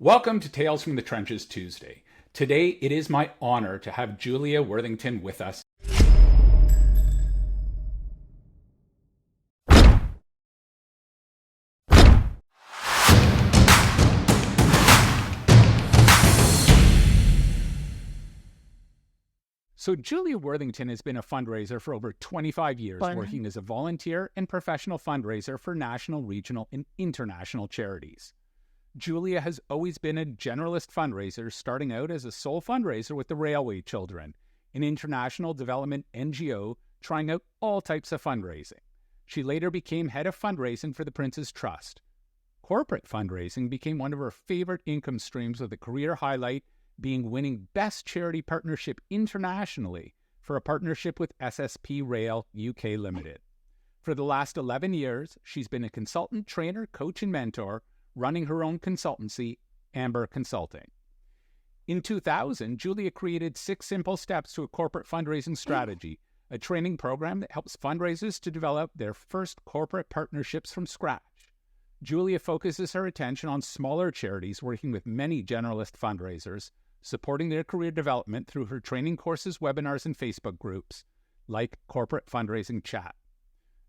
Welcome to Tales from the Trenches Tuesday. Today, it is my honor to have Julia Worthington with us. So Julia Worthington has been a fundraiser for over 25 years, working as a volunteer and professional fundraiser for national, regional, and international charities. Julia has always been a generalist fundraiser, starting out as a sole fundraiser with the Railway Children, an international development NGO trying out all types of fundraising. She later became head of fundraising for the Prince's Trust. Corporate fundraising became one of her favorite income streams, with a career highlight being winning Best Charity Partnership internationally for a partnership with SSP Rail UK Limited. For the last 11 years, she's been a consultant, trainer, coach, and mentor, running her own consultancy, Amber Consulting. In 2000, Julia created 6 Simple Steps to a Corporate Fundraising Strategy, a training program that helps fundraisers to develop their first corporate partnerships from scratch. Julia focuses her attention on smaller charities, working with many generalist fundraisers, supporting their career development through her training courses, webinars, and Facebook groups, like Corporate Fundraising Chat.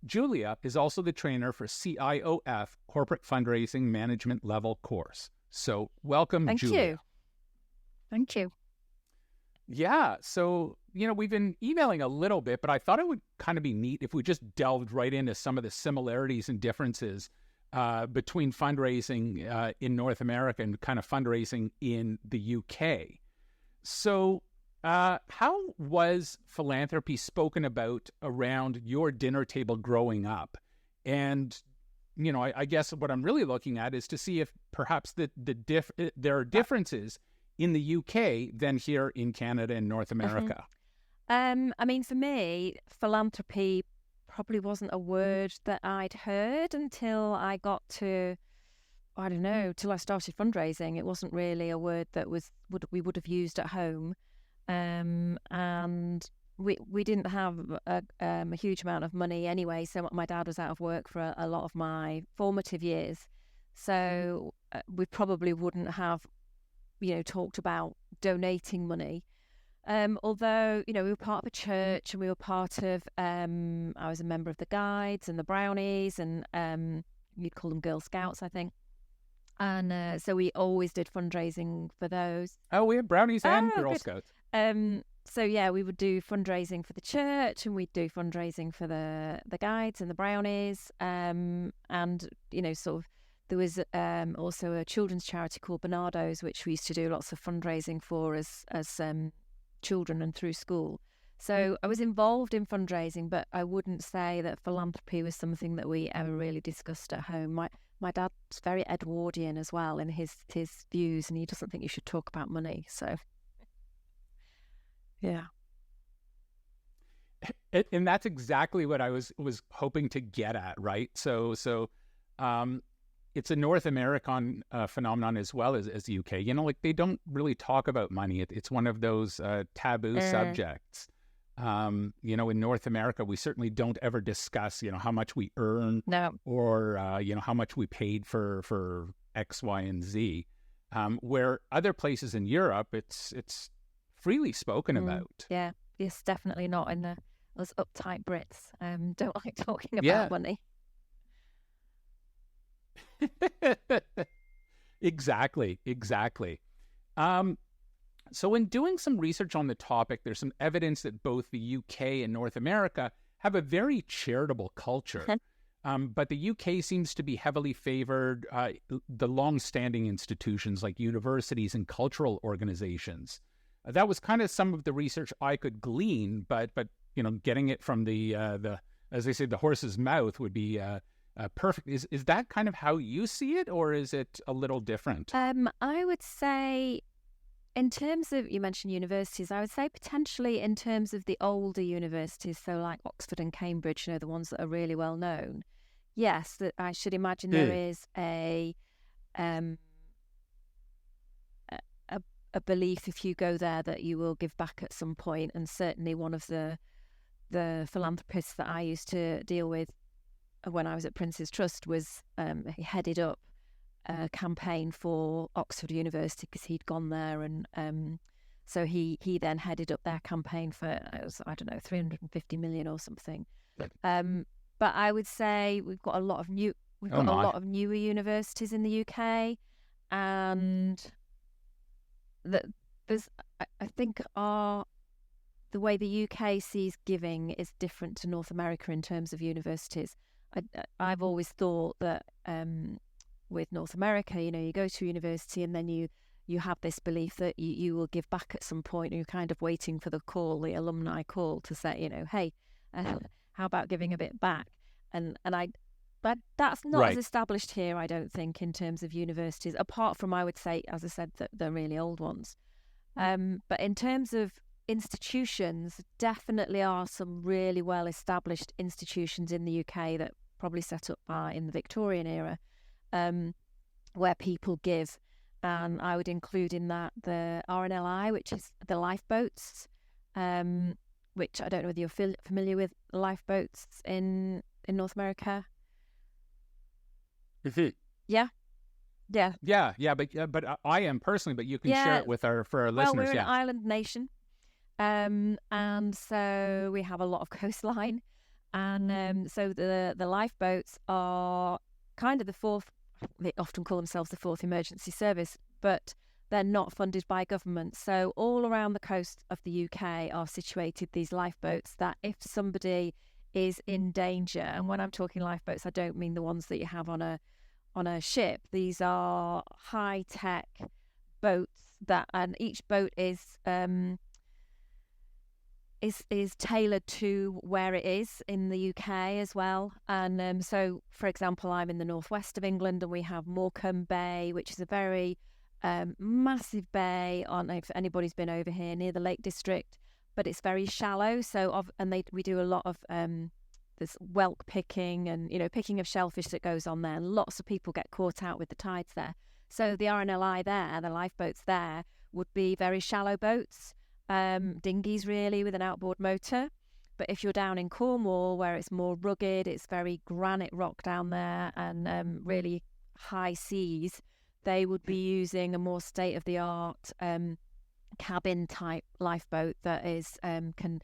Julia is also the trainer for CIOF, Corporate Fundraising Management Level course. So welcome, Julia. Thank you. Yeah, so, we've been emailing a little bit, but I thought it would kind of be neat if we just delved right into some of the similarities and differences between fundraising in North America and kind of fundraising in the UK. So how was philanthropy spoken about around your dinner table growing up? And, I guess what I'm really looking at is to see if perhaps there are differences in the UK than here in Canada and North America. For me, philanthropy probably wasn't a word that I'd heard until I got to, till I started fundraising. It wasn't really a word that we would have used at home. And we didn't have a huge amount of money anyway, so my dad was out of work for a lot of my formative years. So we probably wouldn't have, talked about donating money. Although, we were part of a church, and we were part of, I was a member of the Guides and the Brownies, and you'd call them Girl Scouts, I think. And so we always did fundraising for those. Oh, we had Brownies and Girl Scouts. So yeah, we would do fundraising for the church, and we'd do fundraising for the Guides and the Brownies. And, there was also a children's charity called Bernardo's, which we used to do lots of fundraising for as children and through school. So I was involved in fundraising, but I wouldn't say that philanthropy was something that we ever really discussed at home. My dad's very Edwardian as well in his views, and he doesn't think you should talk about money. So, yeah. And that's exactly what I was hoping to get at, right? So it's a North American phenomenon as well as the UK. They don't really talk about money. It's one of those taboo subjects. In North America, we certainly don't ever discuss, how much we earn, or how much we paid for X, Y, and Z. Where other places in Europe, it's freely spoken about. Yeah, yes, definitely not in us uptight Brits. Don't like talking about money. Exactly. So in doing some research on the topic, there's some evidence that both the UK and North America have a very charitable culture. But the UK seems to be heavily favored the long-standing institutions like universities and cultural organizations. That was kind of some of the research I could glean, but getting it from the as they say, the horse's mouth would be perfect. Is that kind of how you see it, or is it a little different? I would say, in terms of, you mentioned universities, I would say potentially in terms of the older universities, so like Oxford and Cambridge, the ones that are really well known. Yes, that I should imagine there is a belief, if you go there, that you will give back at some point. And certainly one of the philanthropists that I used to deal with when I was at Prince's Trust was he headed up campaign for Oxford University because he'd gone there, and so he then headed up their campaign for, it was, I don't know, 350 million or something. But I would say we've got a lot of newer universities in the UK, and there's, I think, the way the UK sees giving is different to North America in terms of universities. I've always thought that with North America, you go to university and then you have this belief that you will give back at some point, and you're kind of waiting for the alumni call to say, hey, how about giving a bit back? But that's not as established here, I don't think, in terms of universities, apart from, I would say, as I said, the really old ones. But in terms of institutions, definitely are some really well established institutions in the UK that probably set up in the Victorian era, where people give. And I would include in that the RNLI, which is the lifeboats, which I don't know whether you're familiar with lifeboats in North America. Yeah. But I am personally. But you can share it for our listeners. Well, we're an island nation, and so we have a lot of coastline, and so the lifeboats are kind of the fourth. They often call themselves the fourth emergency service, but they're not funded by government. So all around the coast of the UK are situated these lifeboats that if somebody is in danger, and when I'm talking lifeboats, I don't mean the ones that you have on a ship. These are high-tech boats and each boat is tailored to where it is in the UK as well. And so, for example, I'm in the northwest of England, and we have Morecambe Bay, which is a very massive bay. If anybody's been over here near the Lake District, but it's very shallow. So, we do a lot of this whelk picking and picking of shellfish that goes on there. And lots of people get caught out with the tides there. So the RNLI there, the lifeboats there, would be very shallow boats. Dinghies really with an outboard motor. But if you're down in Cornwall, where it's more rugged, it's very granite rock down there, and really high seas, they would be using a more state-of-the-art cabin type lifeboat that is can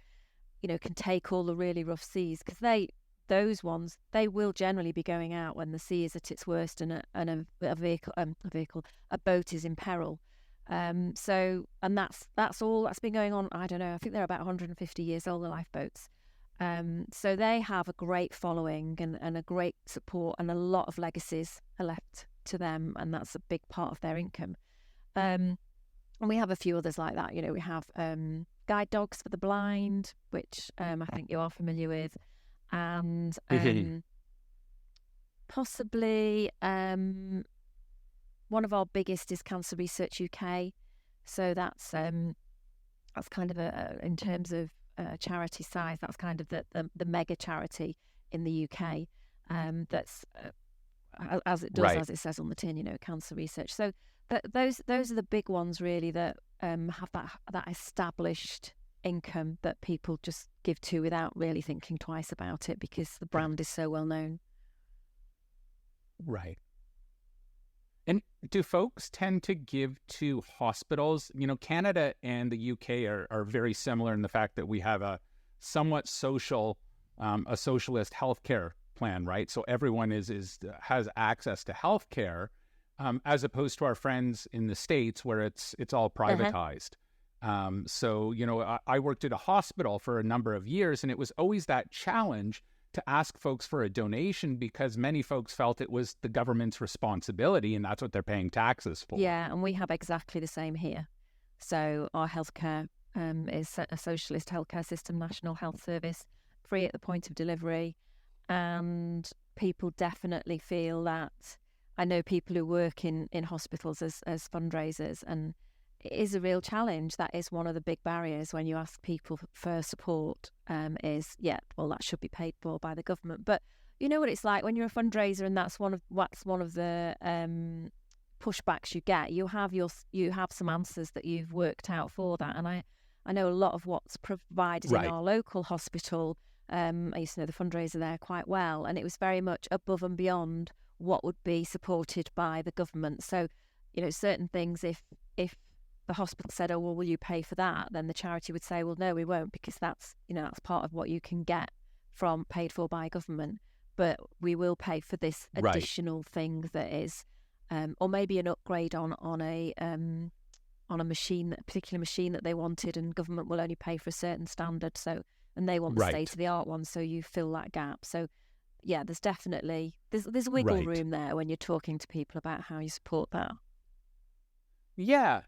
take all the really rough seas, because those ones will generally be going out when the sea is at its worst and a boat is in peril. So that's all that's been going on. I don't know. I think they're about 150 years old, the lifeboats. So they have a great following and a great support, and a lot of legacies are left to them, and that's a big part of their income. And we have a few others like that. We have guide dogs for the blind, which I think you are familiar with, and possibly one of our biggest is Cancer Research UK. So that's kind of in terms of charity size, that's kind of the mega charity in the UK. That's as it does, as it says on the tin, Cancer Research. So those are the big ones really that have that established income that people just give to without really thinking twice about it, because the brand is so well known. Right. And do folks tend to give to hospitals? Canada and the UK are very similar in the fact that we have a somewhat socialist healthcare plan, right? So everyone has access to healthcare, as opposed to our friends in the States where it's all privatized. So I worked at a hospital for a number of years, and it was always that challenge to ask folks for a donation, because many folks felt it was the government's responsibility, and that's what they're paying taxes for. Yeah, and we have exactly the same here. So our healthcare is a socialist healthcare system, National Health Service, free at the point of delivery, and people definitely feel that. I know people who work in hospitals as fundraisers, and it is a real challenge. That is one of the big barriers when you ask people for support, that should be paid for by the government. But you know what it's like when you're a fundraiser, and that's one of the pushbacks you get. You have some answers that you've worked out for that. And I know a lot of what's provided in our local hospital. I used to know the fundraiser there quite well, and it was very much above and beyond what would be supported by the government. So, certain things, if the hospital said, oh, well, will you pay for that? Then the charity would say, well, no, we won't, because that's part of what you can get from paid for by government. But we will pay for this additional thing that is, or maybe an upgrade on a machine, a particular machine that they wanted, and government will only pay for a certain standard. So, and they want the state-of-the-art one, so you fill that gap. So, yeah, there's definitely there's wiggle room there when you're talking to people about how you support that. Yeah.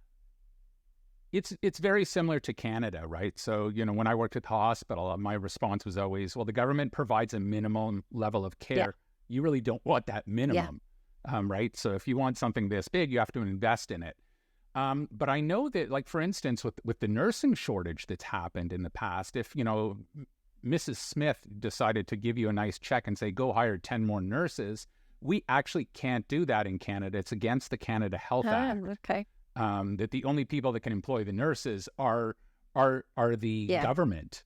It's very similar to Canada, right? So, when I worked at the hospital, my response was always, well, the government provides a minimum level of care. Yeah. You really don't want that minimum, right? So if you want something this big, you have to invest in it. But I know that, like, for instance, with the nursing shortage that's happened in the past, if, Mrs. Smith decided to give you a nice check and say, go hire 10 more nurses, we actually can't do that in Canada. It's against the Canada Health Act. Okay. That the only people that can employ the nurses are the government,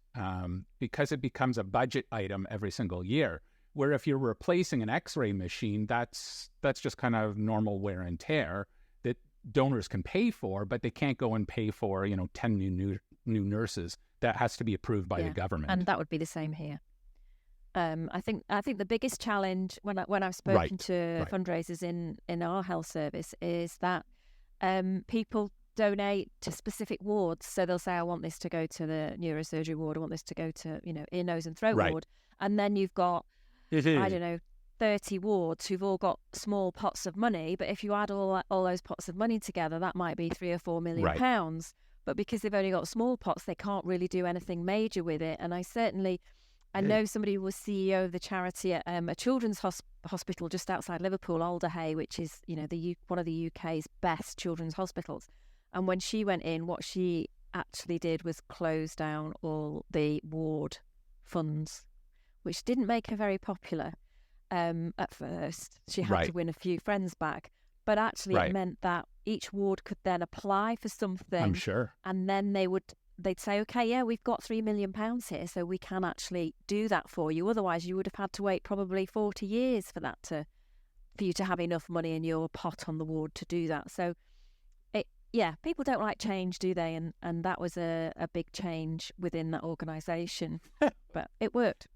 because it becomes a budget item every single year. Where if you're replacing an X-ray machine, that's just kind of normal wear and tear that donors can pay for, but they can't go and pay for 10 new nurses. That has to be approved by the government, and that would be the same here. I think the biggest challenge when I've spoken to fundraisers in our health service is that people donate to specific wards. So they'll say, I want this to go to the neurosurgery ward, I want this to go to, ear, nose and throat ward. And then you've got, I don't know, 30 wards who've all got small pots of money. But if you add all those pots of money together, that might be £3 or £4 million pounds. But because they've only got small pots, they can't really do anything major with it. And I know somebody who was CEO of the charity at a children's hospital just outside Liverpool, Alderhay, which is, one of the UK's best children's hospitals. And when she went in, what she actually did was close down all the ward funds, which didn't make her very popular at first. She had to win a few friends back. But actually it meant that each ward could then apply for something. I'm sure. And then they'd say, okay, yeah, we've got £3 million here, so we can actually do that for you. Otherwise, you would have had to wait probably 40 years for you to have enough money in your pot on the ward to do that. So, people don't like change, do they? And that was a big change within that organisation. But it worked.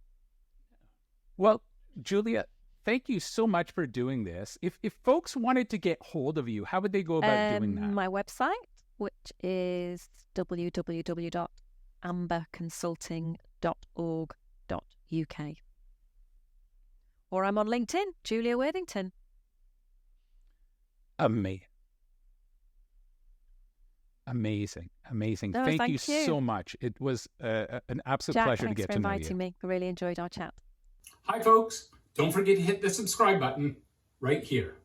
Well, Julia, thank you so much for doing this. If folks wanted to get hold of you, how would they go about doing that? My website, which is www.amberconsulting.org.uk. Or I'm on LinkedIn, Julia Worthington. Amazing. No, thank you so much. It was an absolute pleasure to get to know you. Thanks for inviting me. I really enjoyed our chat. Hi, folks. Don't forget to hit the subscribe button right here.